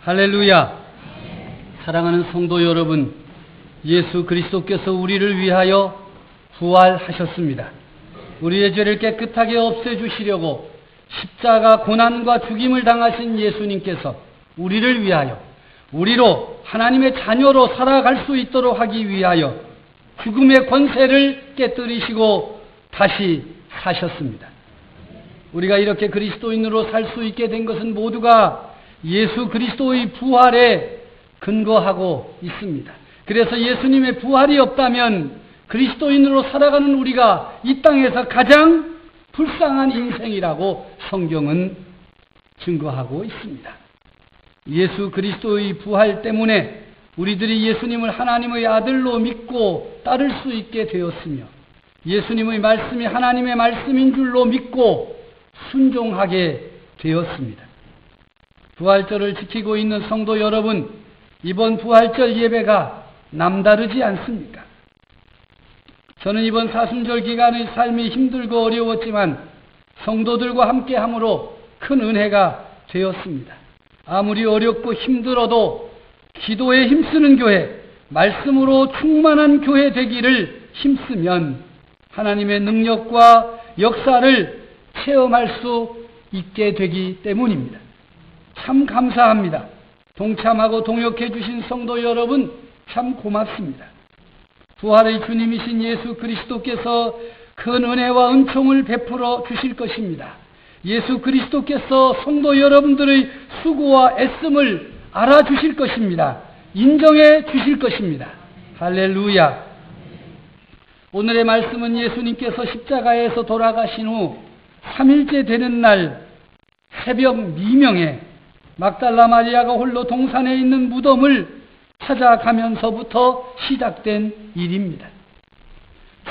할렐루야. 사랑하는 성도 여러분, 예수 그리스도께서 우리를 위하여 부활하셨습니다. 우리의 죄를 깨끗하게 없애주시려고 십자가 고난과 죽임을 당하신 예수님께서 우리를 위하여, 우리로 하나님의 자녀로 살아갈 수 있도록 하기 위하여 죽음의 권세를 깨뜨리시고 다시 사셨습니다. 우리가 이렇게 그리스도인으로 살 수 있게 된 것은 모두가 예수 그리스도의 부활에 근거하고 있습니다. 그래서 예수님의 부활이 없다면 그리스도인으로 살아가는 우리가 이 땅에서 가장 불쌍한 인생이라고 성경은 증거하고 있습니다. 예수 그리스도의 부활 때문에 우리들이 예수님을 하나님의 아들로 믿고 따를 수 있게 되었으며, 예수님의 말씀이 하나님의 말씀인 줄로 믿고 순종하게 되었습니다. 부활절을 지키고 있는 성도 여러분, 이번 부활절 예배가 남다르지 않습니까? 저는 이번 사순절 기간의 삶이 힘들고 어려웠지만 성도들과 함께함으로 큰 은혜가 되었습니다. 아무리 어렵고 힘들어도 기도에 힘쓰는 교회, 말씀으로 충만한 교회 되기를 힘쓰면 하나님의 능력과 역사를 체험할 수 있게 되기 때문입니다. 참 감사합니다. 동참하고 동역해 주신 성도 여러분, 참 고맙습니다. 부활의 주님이신 예수 그리스도께서 큰 은혜와 은총을 베풀어 주실 것입니다. 예수 그리스도께서 성도 여러분들의 수고와 애씀을 알아주실 것입니다. 인정해 주실 것입니다. 할렐루야. 오늘의 말씀은 예수님께서 십자가에서 돌아가신 후 3일째 되는 날 새벽 미명에 막달라 마리아가 홀로 동산에 있는 무덤을 찾아가면서부터 시작된 일입니다.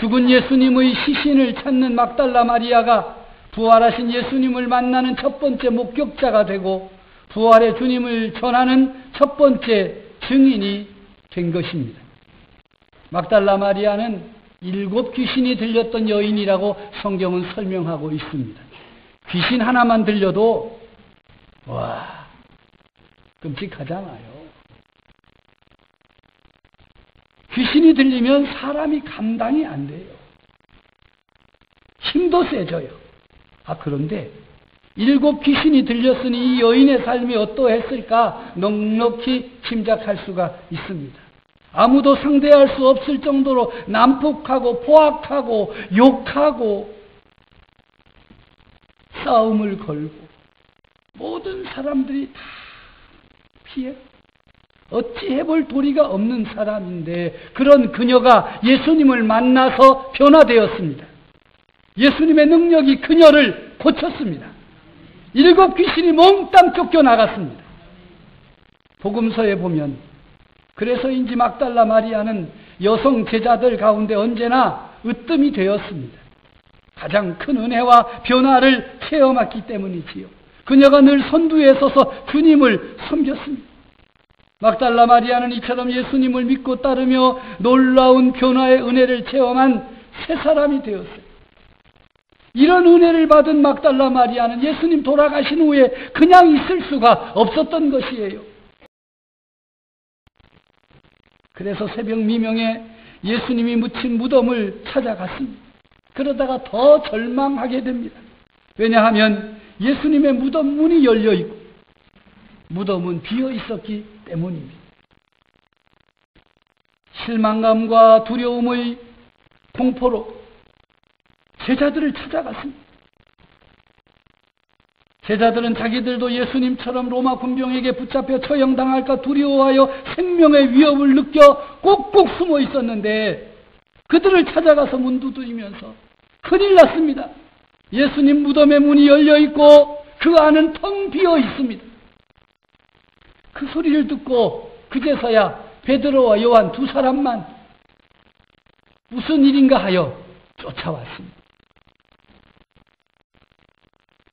죽은 예수님의 시신을 찾는 막달라 마리아가 부활하신 예수님을 만나는 첫 번째 목격자가 되고 부활의 주님을 전하는 첫 번째 증인이 된 것입니다. 막달라 마리아는 7 귀신이 들렸던 여인이라고 성경은 설명하고 있습니다. 귀신 하나만 들려도 와, 끔찍하잖아요. 귀신이 들리면 사람이 감당이 안 돼요. 힘도 세져요. 그런데 7 귀신이 들렸으니 이 여인의 삶이 어떠했을까 넉넉히 짐작할 수가 있습니다. 아무도 상대할 수 없을 정도로 난폭하고 포악하고 욕하고 싸움을 걸고 모든 사람들이 다 피해 어찌 해볼 도리가 없는 사람인데, 그런 그녀가 예수님을 만나서 변화되었습니다. 예수님의 능력이 그녀를 고쳤습니다. 7 귀신이 몽땅 쫓겨나갔습니다. 복음서에 보면 그래서인지 막달라 마리아는 여성 제자들 가운데 언제나 으뜸이 되었습니다. 가장 큰 은혜와 변화를 체험했기 때문이지요. 그녀가 늘 선두에 서서 주님을 섬겼습니다. 막달라 마리아는 이처럼 예수님을 믿고 따르며 놀라운 변화의 은혜를 체험한 새 사람이 되었어요. 이런 은혜를 받은 막달라 마리아는 예수님 돌아가신 후에 그냥 있을 수가 없었던 것이에요. 그래서 새벽 미명에 예수님이 묻힌 무덤을 찾아갔습니다. 그러다가 더 절망하게 됩니다. 왜냐하면 예수님의 무덤 문이 열려있고 무덤은 비어있었기 때문입니다. 실망감과 두려움의 공포로 제자들을 찾아갔습니다. 제자들은 자기들도 예수님처럼 로마 군병에게 붙잡혀 처형당할까 두려워하여 생명의 위협을 느껴 꼭꼭 숨어 있었는데, 그들을 찾아가서 문 두드리면서 큰일 났습니다. 예수님 무덤의 문이 열려있고 그 안은 텅 비어 있습니다. 그 소리를 듣고 그제서야 베드로와 요한 2 사람만 무슨 일인가 하여 쫓아왔습니다.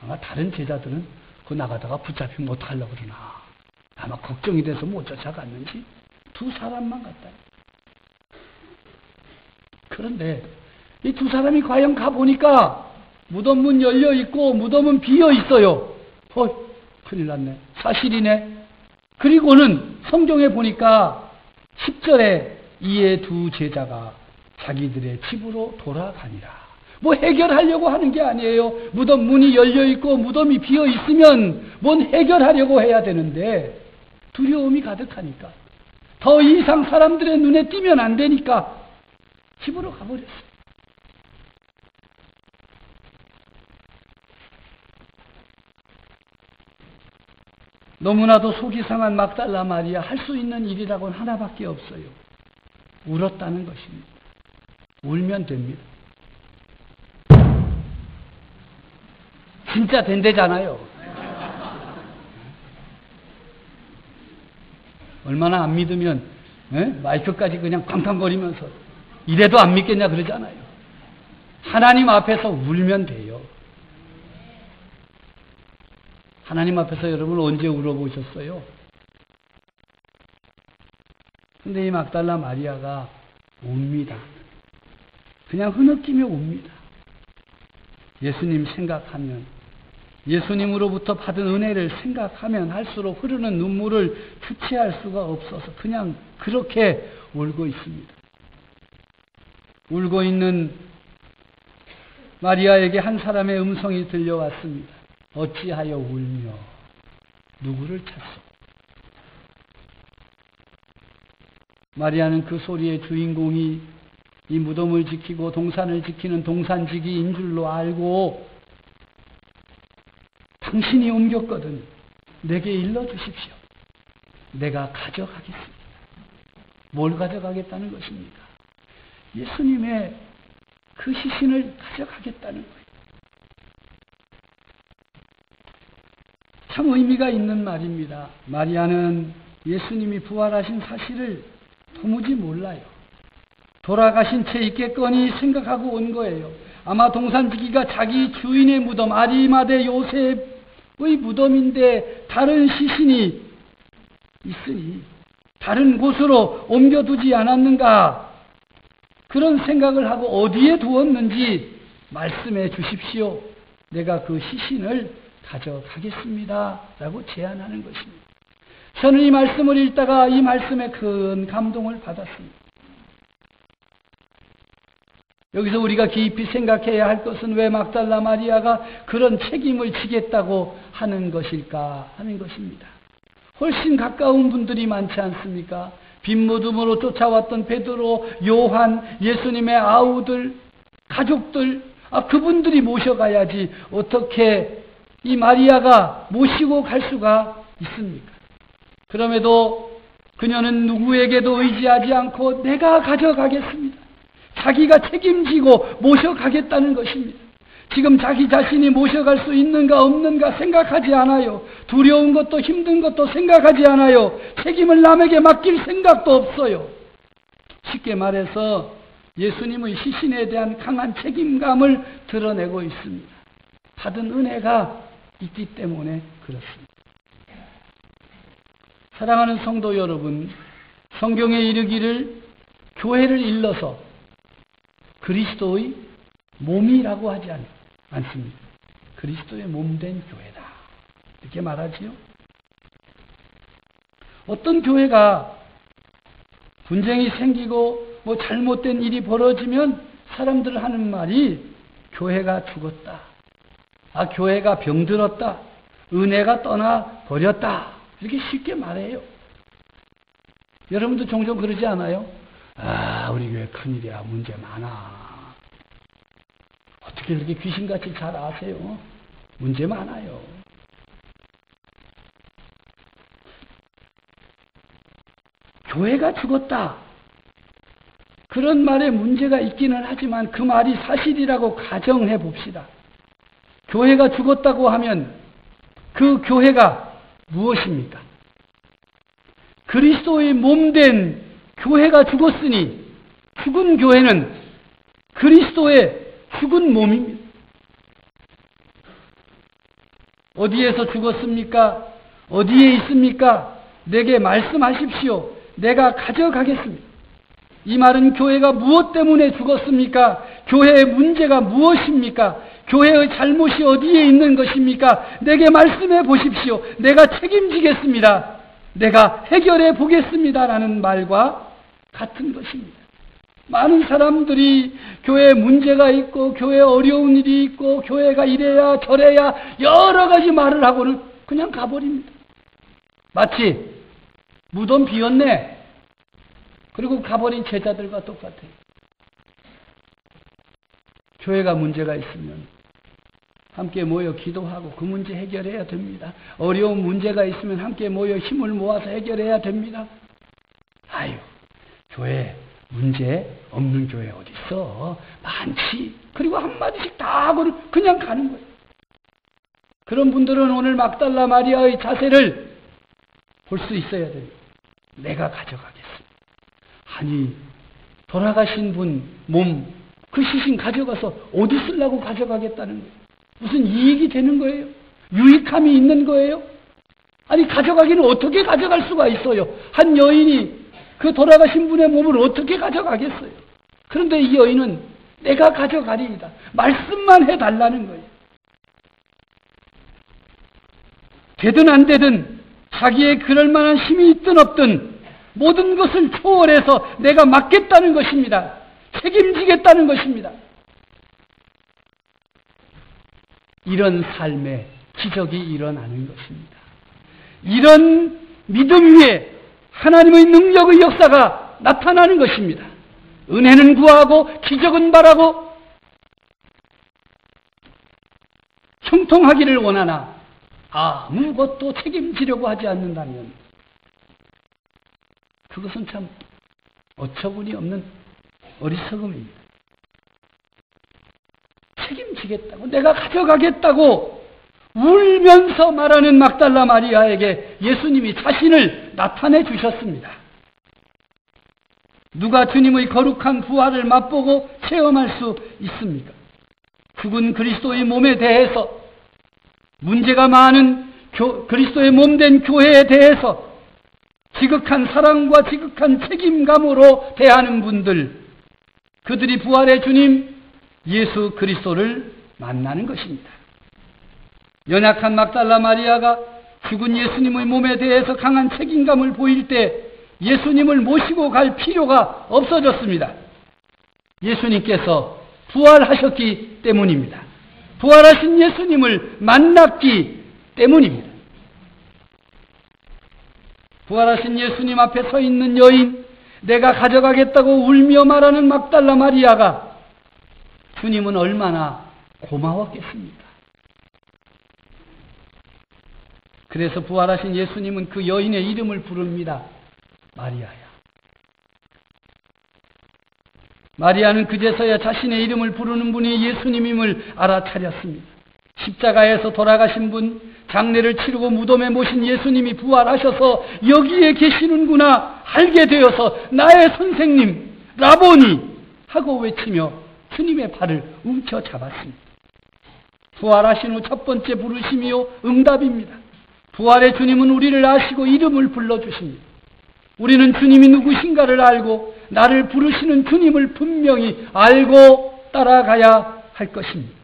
아마 다른 제자들은 그 나가다가 붙잡히면 어떡하려고 그러나 아마 걱정이 돼서 못 쫓아갔는지 2 사람만 갔다. 그런데 이 2 사람이 과연 가보니까 무덤 문 열려있고 무덤은 비어있어요. 큰일 났네. 사실이네. 그리고는 성경에 보니까 10절에 이에 두 제자가 자기들의 집으로 돌아가니라. 뭐 해결하려고 하는 게 아니에요. 무덤 문이 열려있고 무덤이 비어있으면 뭔 해결하려고 해야 되는데 두려움이 가득하니까, 더 이상 사람들의 눈에 띄면 안 되니까 집으로 가버렸어요. 너무나도 속이 상한 막달라 마리아, 할 수 있는 일이라고는 하나밖에 없어요. 울었다는 것입니다. 울면 됩니다. 진짜 된대잖아요. 얼마나 안 믿으면 마이크까지 그냥 쾅쾅거리면서 이래도 안 믿겠냐 그러잖아요. 하나님 앞에서 울면 돼요. 하나님 앞에서 여러분 언제 울어보셨어요? 근데 이 막달라 마리아가 웁니다. 그냥 흐느끼며 웁니다. 예수님 생각하면, 예수님으로부터 받은 은혜를 생각하면 할수록 흐르는 눈물을 주체할 수가 없어서 그냥 그렇게 울고 있습니다. 울고 있는 마리아에게 한 사람의 음성이 들려왔습니다. 어찌하여 울며 누구를 찾소? 마리아는 그 소리의 주인공이 이 무덤을 지키고 동산을 지키는 동산지기인 줄로 알고, 당신이 옮겼거든 내게 일러주십시오. 내가 가져가겠습니다. 뭘 가져가겠다는 것입니까? 예수님의 그 시신을 가져가겠다는 거예요. 참 의미가 있는 말입니다. 마리아는 예수님이 부활하신 사실을 도무지 몰라요. 돌아가신 채 있겠거니 생각하고 온 거예요. 아마 동산지기가 자기 주인의 무덤, 아리마대 요셉의 무덤인데 다른 시신이 있으니 다른 곳으로 옮겨두지 않았는가, 그런 생각을 하고 어디에 두었는지 말씀해 주십시오. 내가 그 시신을 가져가겠습니다 라고 제안하는 것입니다. 저는 이 말씀을 읽다가 이 말씀에 큰 감동을 받았습니다. 여기서 우리가 깊이 생각해야 할 것은 왜 막달라 마리아가 그런 책임을 지겠다고 하는 것일까 하는 것입니다. 훨씬 가까운 분들이 많지 않습니까? 빈무덤으로 쫓아왔던 베드로, 요한, 예수님의 아우들, 가족들, 그분들이 모셔가야지 어떻게 이 마리아가 모시고 갈 수가 있습니까? 그럼에도 그녀는 누구에게도 의지하지 않고 내가 가져가겠습니다. 자기가 책임지고 모셔가겠다는 것입니다. 지금 자기 자신이 모셔갈 수 있는가 없는가 생각하지 않아요. 두려운 것도 힘든 것도 생각하지 않아요. 책임을 남에게 맡길 생각도 없어요. 쉽게 말해서 예수님의 시신에 대한 강한 책임감을 드러내고 있습니다. 받은 은혜가 있기 때문에 그렇습니다. 사랑하는 성도 여러분, 성경에 이르기를 교회를 일러서 그리스도의 몸이라고 하지 않습니다. 그리스도의 몸된 교회다, 이렇게 말하지요. 어떤 교회가 분쟁이 생기고 잘못된 일이 벌어지면 사람들 하는 말이 교회가 죽었다, 교회가 병들었다, 은혜가 떠나버렸다, 이렇게 쉽게 말해요. 여러분도 종종 그러지 않아요? 우리 교회 큰일이야, 문제 많아. 어떻게 그렇게 귀신같이 잘 아세요? 문제 많아요. 교회가 죽었다, 그런 말에 문제가 있기는 하지만 그 말이 사실이라고 가정해 봅시다. 교회가 죽었다고 하면 그 교회가 무엇입니까? 그리스도의 몸된 교회가 죽었으니 죽은 교회는 그리스도의 죽은 몸입니다. 어디에서 죽었습니까? 어디에 있습니까? 내게 말씀하십시오. 내가 가져가겠습니다. 이 말은 교회가 무엇 때문에 죽었습니까? 교회의 문제가 무엇입니까? 교회의 잘못이 어디에 있는 것입니까? 내게 말씀해 보십시오. 내가 책임지겠습니다. 내가 해결해 보겠습니다라는 말과 같은 것입니다. 많은 사람들이 교회에 문제가 있고 교회에 어려운 일이 있고 교회가 이래야 저래야 여러 가지 말을 하고는 그냥 가버립니다. 마치 무덤 비었네. 그리고 가버린 제자들과 똑같아요. 교회가 문제가 있으면 함께 모여 기도하고 그 문제 해결해야 됩니다. 어려운 문제가 있으면 함께 모여 힘을 모아서 해결해야 됩니다. 아유, 교회 문제 없는 교회 어디 있어? 많지. 그리고 한마디씩 다 하고는 그냥 가는 거예요. 그런 분들은 오늘 막달라 마리아의 자세를 볼 수 있어야 돼요. 내가 가져가겠습니다. 아니, 돌아가신 분 몸, 그 시신 가져가서 어디 쓰려고 가져가겠다는 거예요? 무슨 이익이 되는 거예요? 유익함이 있는 거예요? 아니, 가져가기는 어떻게 가져갈 수가 있어요? 한 여인이 그 돌아가신 분의 몸을 어떻게 가져가겠어요? 그런데 이 여인은 내가 가져가리이다. 말씀만 해달라는 거예요. 되든 안 되든 자기의 그럴 만한 힘이 있든 없든 모든 것을 초월해서 내가 맡겠다는 것입니다. 책임지겠다는 것입니다. 이런 삶에 기적이 일어나는 것입니다. 이런 믿음 위에 하나님의 능력의 역사가 나타나는 것입니다. 은혜는 구하고 기적은 바라고 형통하기를 원하나 아무것도 책임지려고 하지 않는다면 그것은 참 어처구니 없는 어리석음입니다. 책임지겠다고, 내가 가져가겠다고 울면서 말하는 막달라 마리아에게 예수님이 자신을 나타내 주셨습니다. 누가 주님의 거룩한 부활을 맛보고 체험할 수 있습니까? 죽은 그리스도의 몸에 대해서, 문제가 많은 그리스도의 몸된 교회에 대해서 지극한 사랑과 지극한 책임감으로 대하는 분들, 그들이 부활의 주님 예수 그리스도를 만나는 것입니다. 연약한 막달라 마리아가 죽은 예수님의 몸에 대해서 강한 책임감을 보일 때 예수님을 모시고 갈 필요가 없어졌습니다. 예수님께서 부활하셨기 때문입니다. 부활하신 예수님을 만났기 때문입니다. 부활하신 예수님 앞에 서 있는 여인, 내가 가져가겠다고 울며 말하는 막달라 마리아가 주님은 얼마나 고마웠겠습니까? 그래서 부활하신 예수님은 그 여인의 이름을 부릅니다. 마리아야. 마리아는 그제서야 자신의 이름을 부르는 분이 예수님임을 알아차렸습니다. 십자가에서 돌아가신 분, 장례를 치르고 무덤에 모신 예수님이 부활하셔서 여기에 계시는구나 알게 되어서 나의 선생님, 라보니 하고 외치며 주님의 발을 움켜잡았습니다. 부활하신 후 첫 번째 부르심이요 응답입니다. 부활의 주님은 우리를 아시고 이름을 불러주십니다. 우리는 주님이 누구신가를 알고 나를 부르시는 주님을 분명히 알고 따라가야 할 것입니다.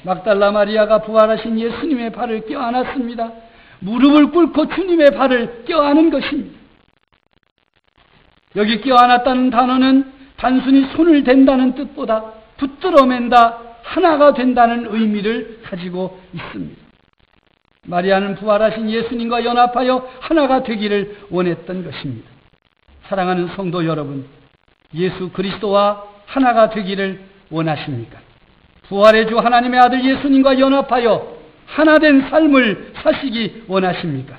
막달라 마리아가 부활하신 예수님의 발을 껴안았습니다. 무릎을 꿇고 주님의 발을 껴안은 것입니다. 여기 껴안았다는 단어는 단순히 손을 댄다는 뜻보다 붙들어 맨다, 하나가 된다는 의미를 가지고 있습니다. 마리아는 부활하신 예수님과 연합하여 하나가 되기를 원했던 것입니다. 사랑하는 성도 여러분, 예수 그리스도와 하나가 되기를 원하십니까? 부활의 주 하나님의 아들 예수님과 연합하여 하나된 삶을 사시기 원하십니까?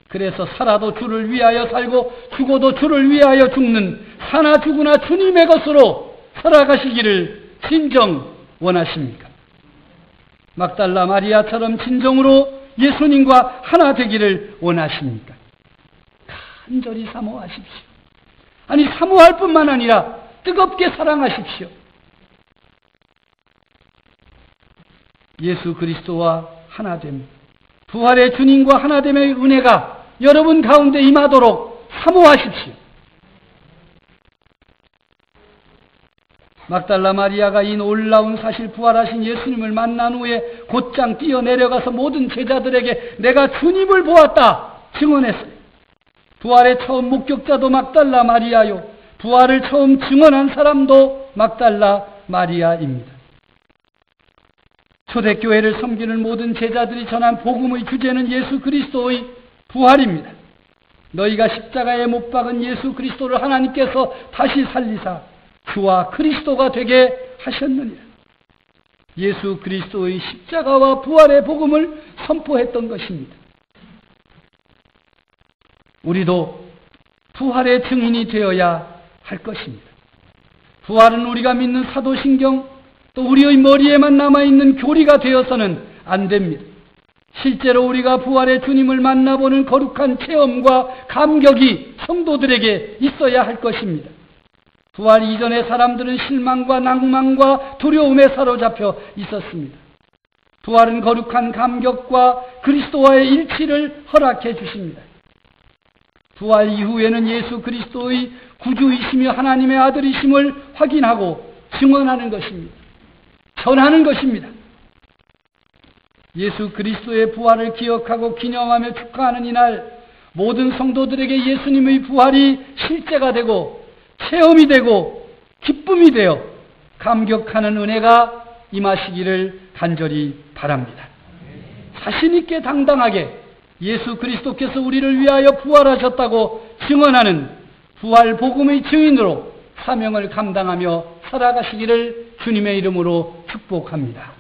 그래서 살아도 주를 위하여 살고 죽어도 주를 위하여 죽는 사나 죽으나 주님의 것으로 살아가시기를 진정 원하십니까? 막달라 마리아처럼 진정으로 예수님과 하나 되기를 원하십니까? 간절히 사모하십시오. 아니, 사모할 뿐만 아니라 뜨겁게 사랑하십시오. 예수 그리스도와 하나됨, 부활의 주님과 하나됨의 은혜가 여러분 가운데 임하도록 사모하십시오. 막달라 마리아가 이 놀라운 사실, 부활하신 예수님을 만난 후에 곧장 뛰어내려가서 모든 제자들에게 내가 주님을 보았다 증언했어요. 부활의 처음 목격자도 막달라 마리아요, 부활을 처음 증언한 사람도 막달라 마리아입니다. 초대교회를 섬기는 모든 제자들이 전한 복음의 주제는 예수 그리스도의 부활입니다. 너희가 십자가에 못 박은 예수 그리스도를 하나님께서 다시 살리사 주와 그리스도가 되게 하셨느니라. 예수 그리스도의 십자가와 부활의 복음을 선포했던 것입니다. 우리도 부활의 증인이 되어야 할 것입니다. 부활은 우리가 믿는 사도신경 또 우리의 머리에만 남아있는 교리가 되어서는 안 됩니다. 실제로 우리가 부활의 주님을 만나보는 거룩한 체험과 감격이 성도들에게 있어야 할 것입니다. 부활 이전의 사람들은 실망과 낭만과 두려움에 사로잡혀 있었습니다. 부활은 거룩한 감격과 그리스도와의 일치를 허락해 주십니다. 부활 이후에는 예수 그리스도의 구주이시며 하나님의 아들이심을 확인하고 증언하는 것입니다. 전하는 것입니다. 예수 그리스도의 부활을 기억하고 기념하며 축하하는 이날, 모든 성도들에게 예수님의 부활이 실제가 되고 체험이 되고 기쁨이 되어 감격하는 은혜가 임하시기를 간절히 바랍니다. 자신 있게 당당하게 예수 그리스도께서 우리를 위하여 부활하셨다고 증언하는 부활 복음의 증인으로 사명을 감당하며 살아가시기를 주님의 이름으로 축복합니다.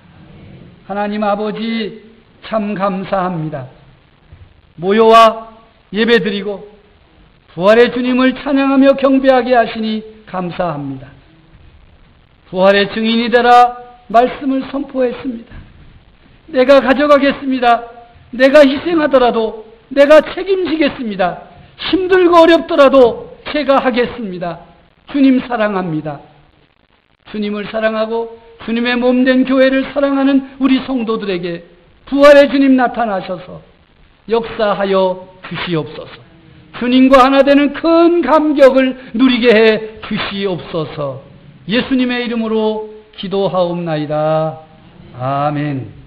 하나님 아버지, 참 감사합니다. 모여와 예배드리고 부활의 주님을 찬양하며 경배하게 하시니 감사합니다. 부활의 증인이 되라 말씀을 선포했습니다. 내가 가져가겠습니다. 내가 희생하더라도 내가 책임지겠습니다. 힘들고 어렵더라도 제가 하겠습니다. 주님 사랑합니다. 주님을 사랑하고 주님의 몸된 교회를 사랑하는 우리 성도들에게 부활의 주님 나타나셔서 역사하여 주시옵소서. 주님과 하나 되는 큰 감격을 누리게 해 주시옵소서. 예수님의 이름으로 기도하옵나이다. 아멘.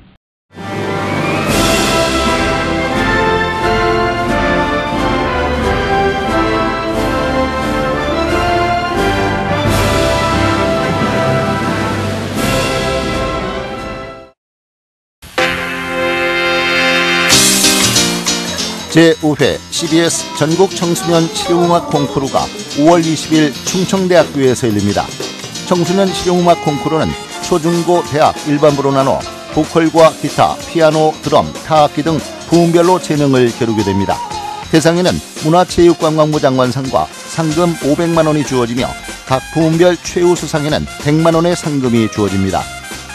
제5회 CBS 전국 청소년 실용음악 콩쿠르가 5월 20일 충청대학교에서 열립니다. 청소년 실용음악 콩쿠르는 초중고 대학 일반부로 나눠 보컬과 기타, 피아노, 드럼, 타악기 등 부문별로 재능을 겨루게 됩니다. 대상에는 문화체육관광부 장관상과 상금 500만 원이 주어지며 각 부문별 최우수상에는 100만 원의 상금이 주어집니다.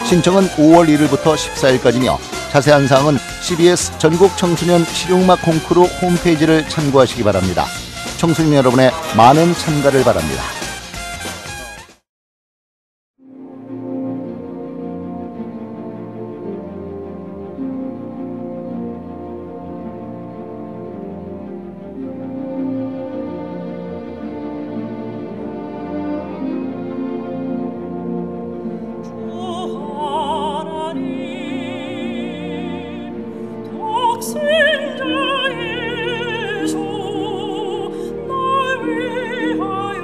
신청은 5월 1일부터 14일까지며 자세한 사항은 CBS 전국 청소년 실용음악 콩쿠르 홈페이지를 참고하시기 바랍니다. 청소년 여러분의 많은 참가를 바랍니다. 독생자 예수 날 위하여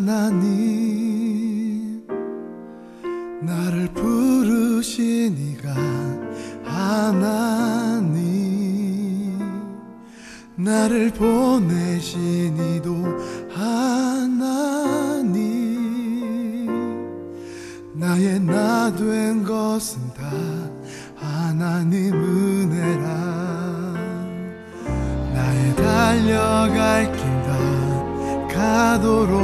하나님 나를 부르시니가 하나님 나를 보내시니도 하나님 나의 나 된 것은 다 하나님 은혜라 나의 달려갈 길 다 가도록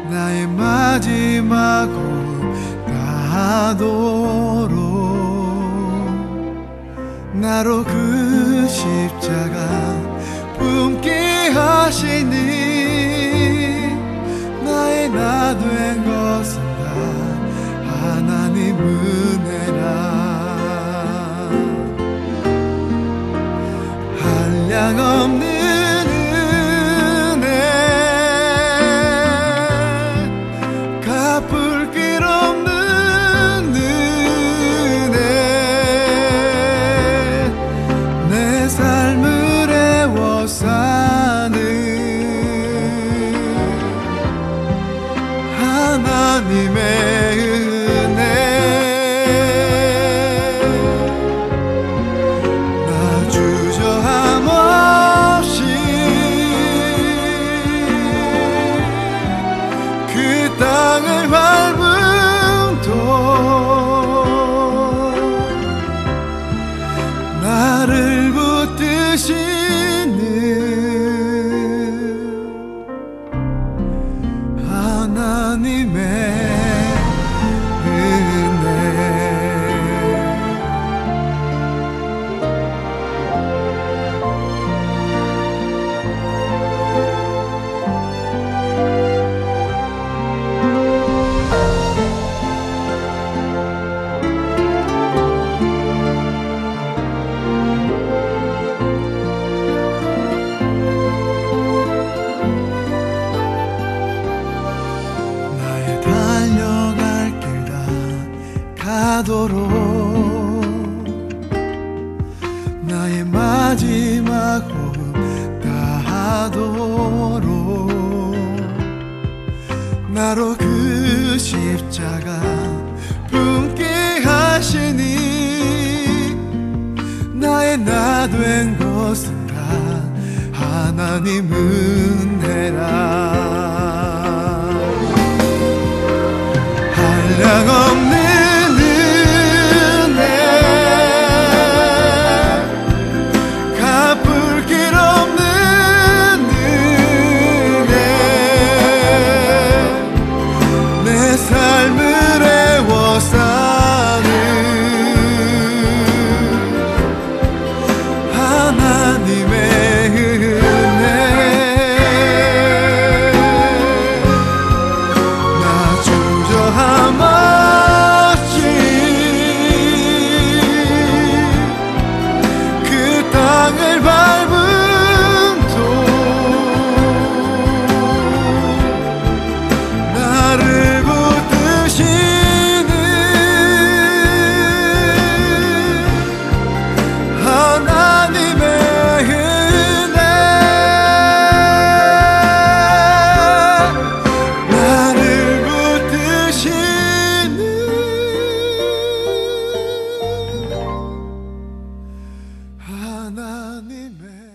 나의 마지막 호흡 다하도록 나로 그 십자가 품게 하시니 나의 나 된 것은 다 하나님 은혜라 한량없는 은혜 갚을 길 없는 은혜 내 삶을 애워사는 하나님의 은혜 나 주저함 없이 그 땅을 밟음도 나를 붙드시는 하나님의 은혜 나의 달려갈 길 다 가도록 나의 마지막 호흡 다하도록 나로 그 십자가 품게 하시니 나의 나 된 것은 다 하나님 은혜라 한량없는 은혜 갚을 길 없는 은혜 내 삶을 애워사는 하나님의 은혜 나 주저함 없이 그 땅을 밟음도 나를 붙드시는 하나님의 은혜 나를 붙드시는 하나님의